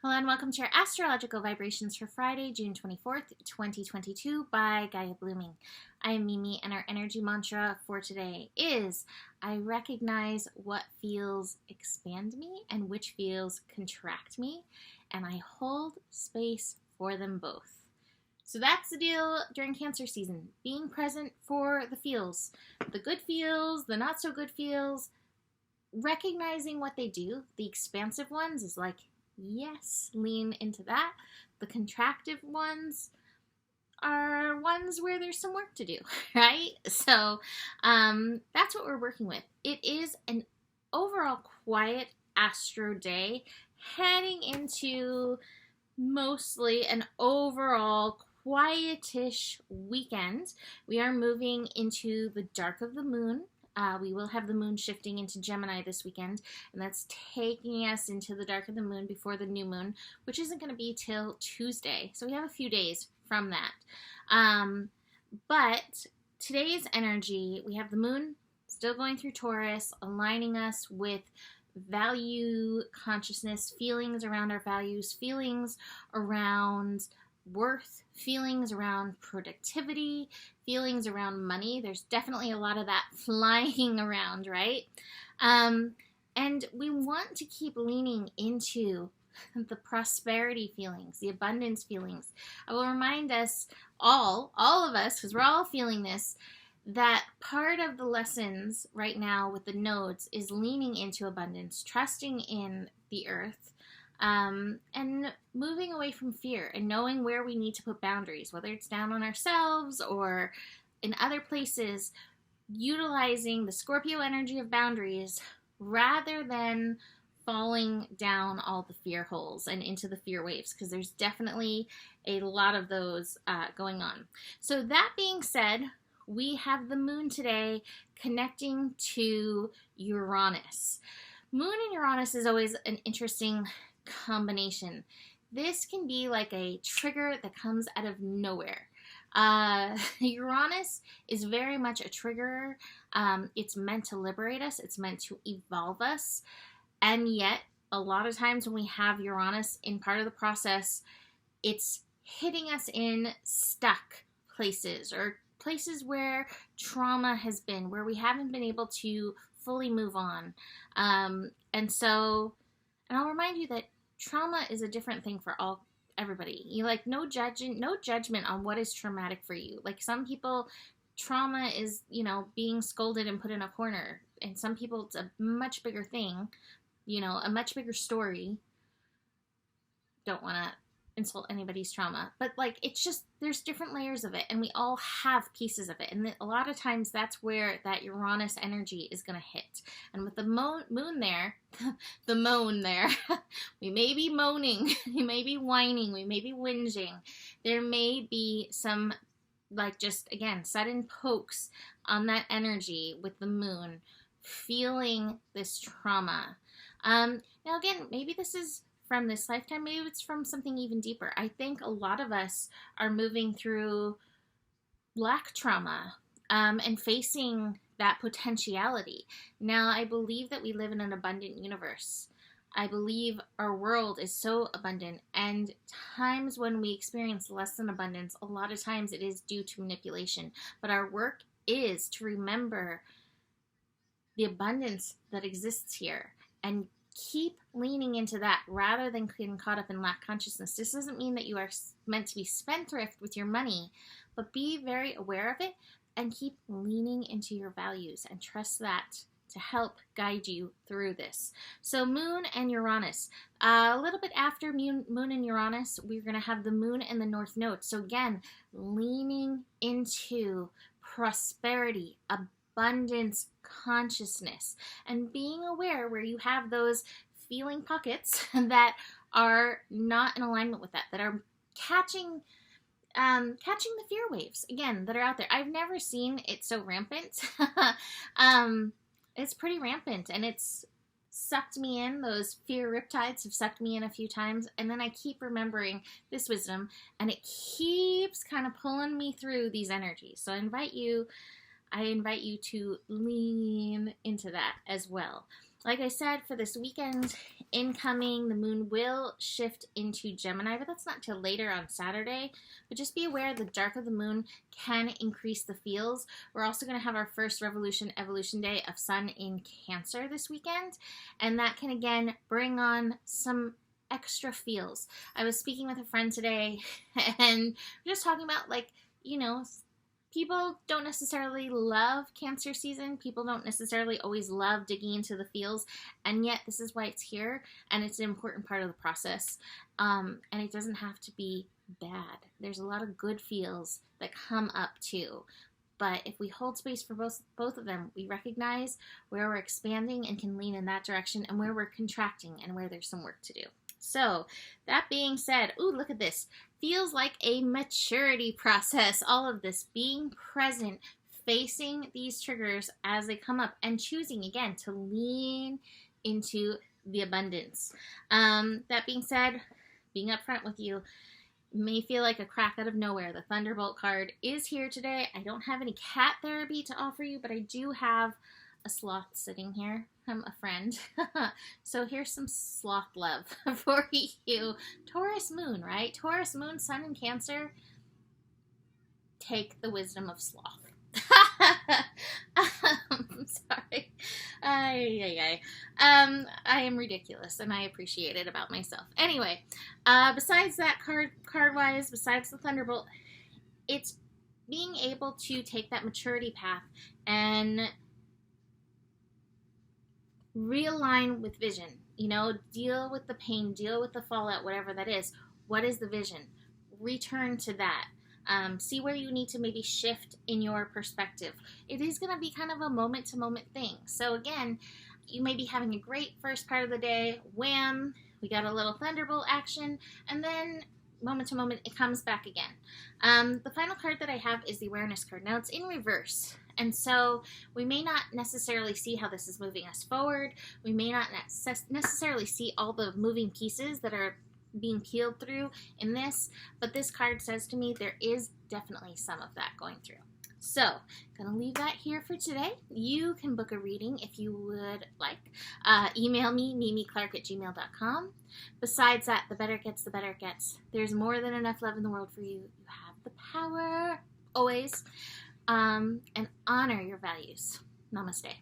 Hello and welcome to your astrological vibrations for Friday, June 24th, 2022 by Gaia Blooming. I am Mimi and our energy mantra for today is I recognize what feels expand me and which feels contract me, and I hold space for them both. So that's the deal during Cancer season, being present for the feels, the good feels, the not so good feels, recognizing what they do. The expansive ones is like, yes, lean into that. The contractive ones are ones where there's some work to do, right? So that's what we're working with. It is an overall quiet astro day heading into mostly an overall quietish weekend. We are moving into the dark of the moon. We will have the moon shifting into Gemini this weekend, and that's taking us into the dark of the moon before the new moon, which isn't going to be till Tuesday. So we have a few days from that. But today's energy, we have the moon still going through Taurus, aligning us with value consciousness, feelings around our values, feelings around worth, feelings around productivity, feelings around money. There's definitely a lot of that flying around, right? And we want to keep leaning into the prosperity feelings, the abundance feelings. I will remind us all of us, because we're all feeling this, that part of the lessons right now with the nodes is leaning into abundance, trusting in the earth, and moving away from fear and knowing where we need to put boundaries, whether it's down on ourselves or in other places, utilizing the Scorpio energy of boundaries rather than falling down all the fear holes and into the fear waves, because there's definitely a lot of those going on. So that being said, we have the moon today connecting to Uranus. Moon and Uranus is always an interesting combination. This can be like a trigger that comes out of nowhere. Uranus is very much a triggerer. It's meant to liberate us. It's meant to evolve us. And yet, a lot of times when we have Uranus in part of the process, it's hitting us in stuck places or places where trauma has been, where we haven't been able to fully move on. And I'll remind you that trauma is a different thing for everybody. You like no judgment on what is traumatic for you. Like some people, trauma is, being scolded and put in a corner. And some people it's a much bigger thing, a much bigger story. Don't want to insult anybody's trauma, but like it's just there's different layers of it, and we all have pieces of it, and a lot of times that's where that Uranus energy is going to hit. And with the moon there, the moan there, we may be moaning, we may be whining, we may be whinging, there may be some like just again sudden pokes on that energy with the moon, feeling this trauma. Now again, maybe this is from this lifetime, maybe it's from something even deeper. I think a lot of us are moving through black trauma and facing that potentiality. Now, I believe that we live in an abundant universe. I believe our world is so abundant, and times when we experience less than abundance, a lot of times it is due to manipulation. But our work is to remember the abundance that exists here and keep leaning into that rather than getting caught up in lack consciousness. This doesn't mean that you are meant to be spendthrift with your money, but be very aware of it and keep leaning into your values and trust that to help guide you through this. So moon and Uranus. A little bit after moon and Uranus, we're going to have the moon and the north node. So again, leaning into prosperity, abundance consciousness, and being aware where you have those feeling pockets that are not in alignment with that are catching the fear waves again that are out there. I've never seen it so rampant. It's pretty rampant, and it's sucked me in. Those fear riptides have sucked me in a few times, and then I keep remembering this wisdom, and it keeps kind of pulling me through these energies. So I invite you to lean into that as well. Like I said, for this weekend incoming, the moon will shift into Gemini, but that's not till later on Saturday. But just be aware the dark of the moon can increase the feels. We're also going to have our first revolution evolution day of Sun in Cancer this weekend, and that can again bring on some extra feels. I was speaking with a friend today, and we're just talking about, like, you know, people don't necessarily love Cancer season. People don't necessarily always love digging into the feels, and yet this is why it's here, and it's an important part of the process. And it doesn't have to be bad. There's a lot of good feels that come up too. But if we hold space for both of them, we recognize where we're expanding and can lean in that direction, and where we're contracting and where there's some work to do. So, that being said, ooh, look at this. Feels like a maturity process. All of this, being present, facing these triggers as they come up, and choosing again to lean into the abundance. That being said, being upfront with you, may feel like a crack out of nowhere. The Thunderbolt card is here today. I don't have any cat therapy to offer you, but I do have a sloth sitting here from a friend. So here's some sloth love for you. Taurus moon, right? Taurus moon, Sun in Cancer. Take the wisdom of sloth. I'm sorry. I am ridiculous, and I appreciate it about myself. Anyway, besides that card-wise, besides the Thunderbolt, it's being able to take that maturity path and realign with vision. You know, deal with the pain, deal with the fallout, whatever that is. What is the vision? Return to that. See where you need to maybe shift in your perspective. It is going to be kind of a moment-to-moment thing. So again, you may be having a great first part of the day. Wham! We got a little Thunderbolt action. And then moment-to-moment, it comes back again. The final card that I have is the Awareness card. Now, it's in reverse. And so we may not necessarily see how this is moving us forward. We may not necessarily see all the moving pieces that are being peeled through in this, but this card says to me there is definitely some of that going through. So, gonna leave that here for today. You can book a reading if you would like. Email me, mimiclark@gmail.com. Besides that, the better it gets, the better it gets. There's more than enough love in the world for you. You have the power, always. And honor your values. Namaste.